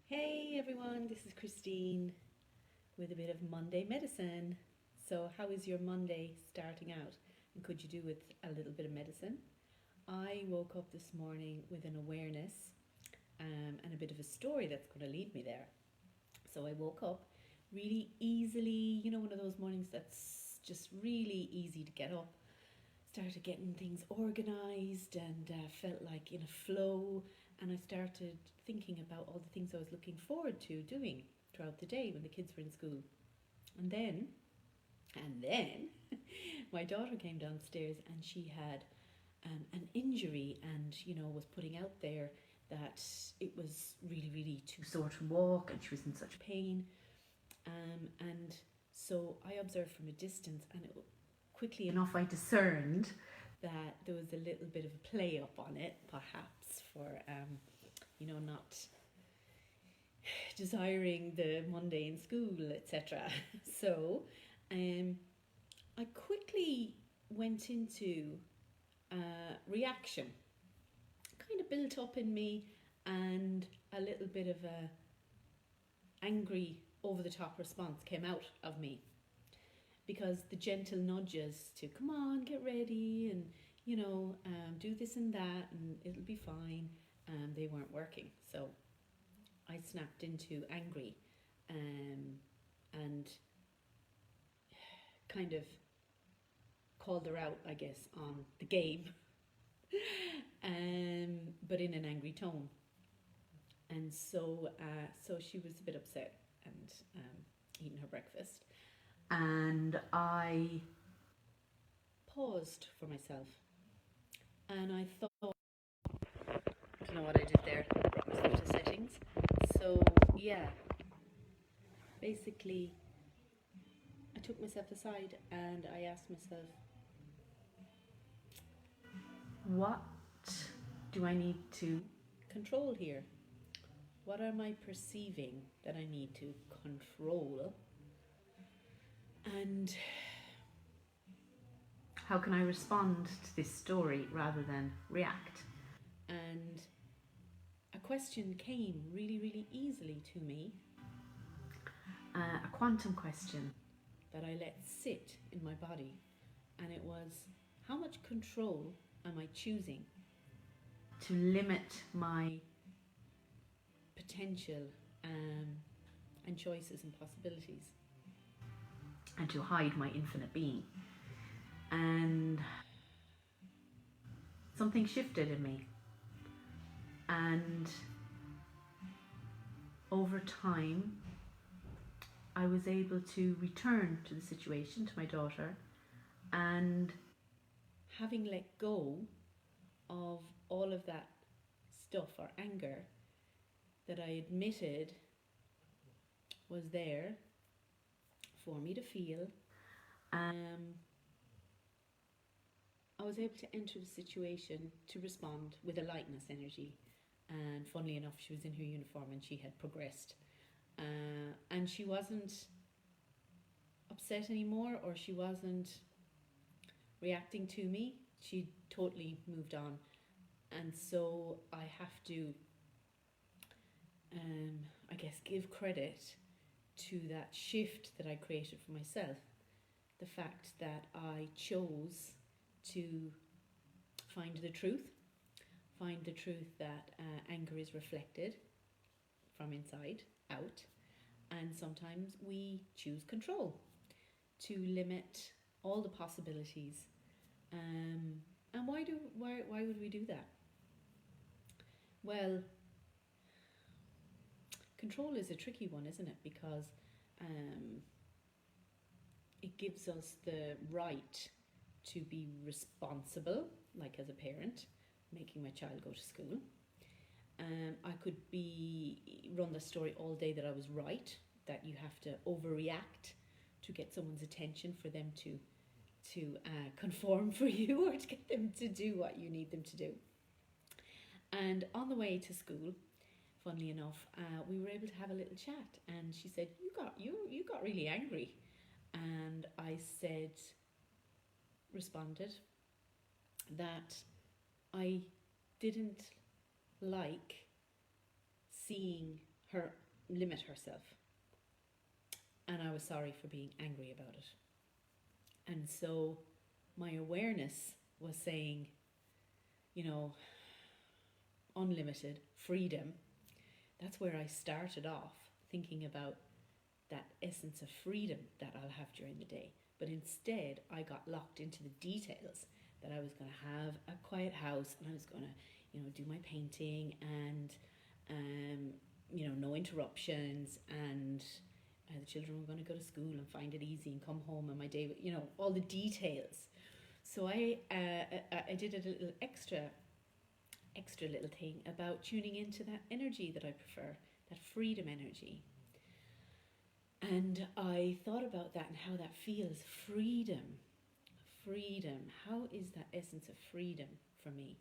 Hey everyone, this is Christine with a bit of Monday medicine. So, how is your Monday starting out? And could you do with a little bit of medicine? I woke up this morning with an awareness and a bit of a story that's going to lead me there. So, I woke up really easily, one of those mornings that's just really easy to get up. Started getting things organized and felt like in a flow. And I started thinking about all the things I was looking forward to doing throughout the day when the kids were in school. And then, my daughter came downstairs and she had an injury and, was putting out there that it was really, really too sore to walk and she was in such pain. And so I observed from a distance, and quickly enough I discerned that there was a little bit of a play up on it, perhaps for, not desiring the Monday in school, etc. So I quickly went into reaction, kind of built up in me, and a little bit of a angry, over the top response came out of me, because the gentle nudges to come on, get ready, and do this and that, and it'll be fine, they weren't working. So I snapped into angry, and kind of called her out, I guess, on the game, but in an angry tone. And so she was a bit upset and eating her breakfast. And I paused for myself, and I thought, I don't know what I did there, brought myself to settings. So, yeah, basically, I took myself aside and I asked myself, what do I need to control here? What am I perceiving that I need to control? And how can I respond to this story rather than react? And a question came really, really easily to me, a quantum question that I let sit in my body. And it was, how much control am I choosing to limit my potential and choices and possibilities, and to hide my infinite being? And something shifted in me, and over time I was able to return to the situation, to my daughter, and having let go of all of that stuff or anger that I admitted was there for me to feel, I was able to enter the situation to respond with a lightness energy. And funnily enough, she was in her uniform and she had progressed. And she wasn't upset anymore, or she wasn't reacting to me. She totally moved on. And so I have to, I guess, give credit to that shift that I created for myself. The fact that I chose to find the truth that anger is reflected from inside out, and sometimes we choose control to limit all the possibilities. And why would we do that? Well, control is a tricky one, isn't it? Because it gives us the right to be responsible, like as a parent, making my child go to school. I could run the story all day that I was right, that you have to overreact to get someone's attention, for them to conform for you, or to get them to do what you need them to do. And on the way to school, funnily enough, we were able to have a little chat, and she said, you got really angry. And I responded that I didn't like seeing her limit herself. And I was sorry for being angry about it. And so my awareness was saying, you know, unlimited freedom. That's where I started off, thinking about that essence of freedom that I'll have during the day. But instead, I got locked into the details, that I was going to have a quiet house, and I was going to, do my painting, and no interruptions, and the children were going to go to school and find it easy and come home, and my day, all the details. So I did a little extra little thing about tuning into that energy that I prefer, that freedom energy. And I thought about that and how that feels. Freedom. How is that essence of freedom for me?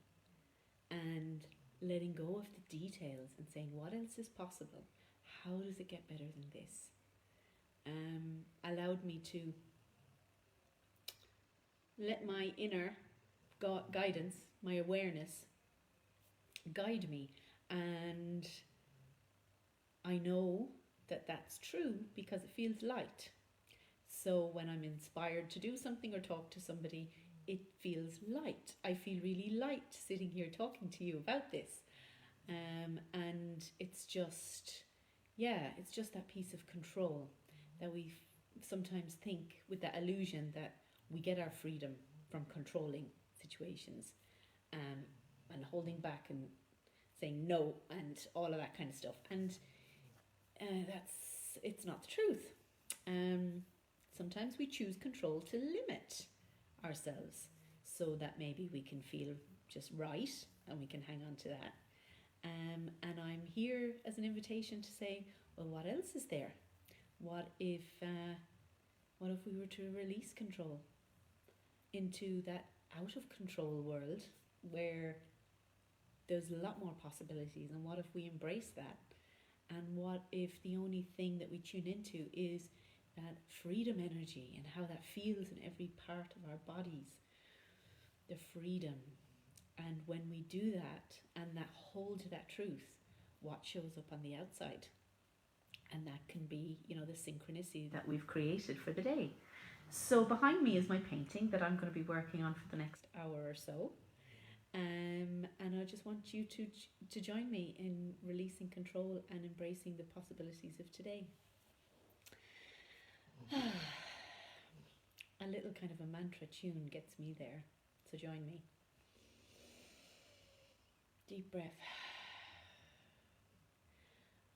And letting go of the details and saying, what else is possible? How does it get better than this? Allowed me to let my inner guidance, my awareness, guide me. And I know that that's true because it feels light. So when I'm inspired to do something or talk to somebody, it feels light. I feel really light sitting here talking to you about this. And it's just that piece of control that we sometimes think, with that illusion that we get our freedom from controlling situations and holding back and saying no and all of that kind of stuff. And it's not the truth. Sometimes we choose control to limit ourselves so that maybe we can feel just right and we can hang on to that. And I'm here as an invitation to say, well, what else is there? What if we were to release control into that out of control world where there's a lot more possibilities? And what if we embrace that? And what if the only thing that we tune into is that freedom energy and how that feels in every part of our bodies? The freedom. And when we do that and that hold to that truth, what shows up on the outside? And that can be, the synchronicity that we've created for the day. So behind me is my painting that I'm going to be working on for the next hour or so. And I just want you to join me in releasing control and embracing the possibilities of today. A little kind of a mantra tune gets me there, so join me. Deep breath.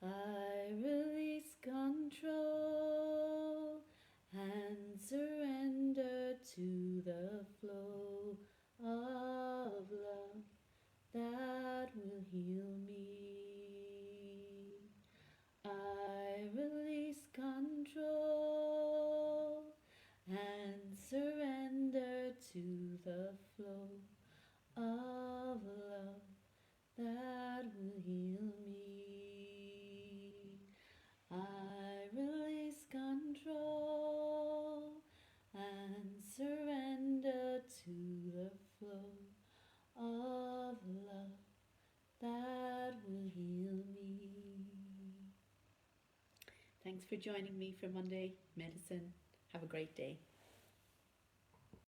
I release control and surrender to the flow of love that will heal me. I release control and surrender to the flow of love that will heal me. I release control and surrender to the flow of love that will heal me. Thanks for joining me for Monday Medicine. Have a great day.